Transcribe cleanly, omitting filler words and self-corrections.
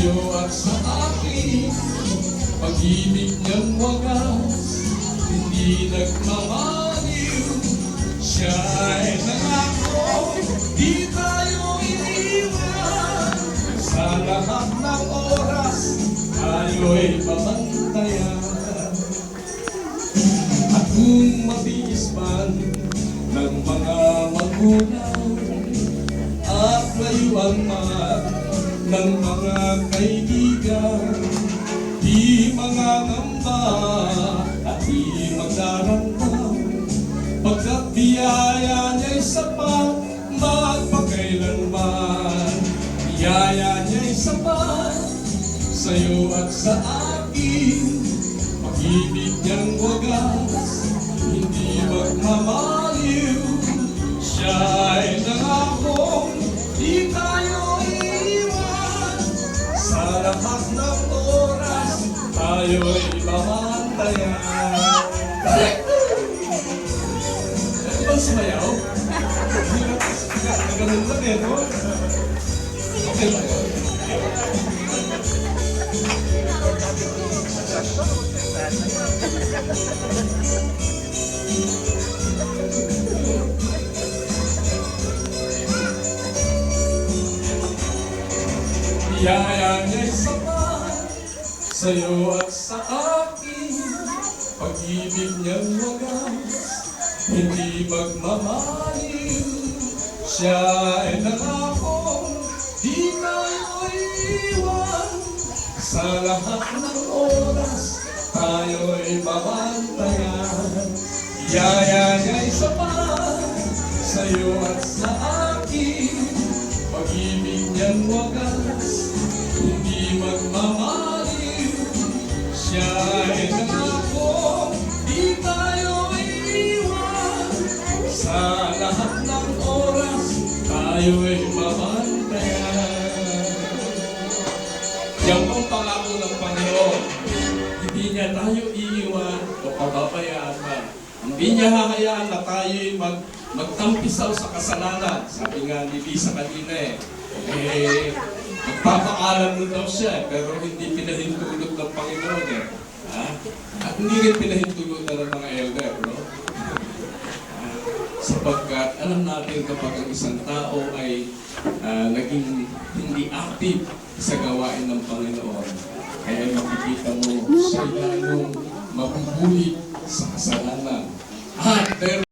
sa'yo at sa akin. Pag-ibig niyang wagas, hindi nagmamaliw. Siya'y nangako, di tayo iniwan. Sa lahat ng oras, tayo'y babantayan. At kung matiis man ng mga magulang at layuan man ng mga kaibigan, di mangangamba at di magdaranta, pagkat biyaya niya'y sapat magpakailanman. Biyaya niya'y sapat sa'yo at sa akin. Pag-ibig niyang wagas, hindi magmamaliw. Siya'y nangakong di tayo iiwan. Sa lahat ng oras, tayo'y babantayan. Ano bang sumayaw? Naganon lang eh, no? Okay ba yun? Biyaya niya'y sapat sa'yo at sa akin. Pag-ibig niyang wagas, hindi magmamaliw. Siya ay nangakong di tayo iiwan. Sa lahat ng oras, tayo'y babantayan. Biyaya niya'y sapat sa'yo at sa akin. Pag-ibig niyang wagas, hindi magmamaliw. Siya ay nangako, di tayo iiwan. Sa lahat ng oras, tayo'y mabantayan. Yan pong pangako ng Panginoon. Hindi niya tayo iiwan o pababayaan pa. Hindi niya hahayaan na tayo'y magtampisaw sa kasalanan. Sabi nga ni Lisa kanina magpapaalam mo daw siya, pero hindi pinahintulot ng Panginoon eh. Ha? At hindi rin pinahintulot ng mga elder, no? Sapagkat alam natin kapag ang isang tao ay naging hindi active sa gawain ng Panginoon, kaya makikita mo siya lalong mabubulit sa kasalanan. Pero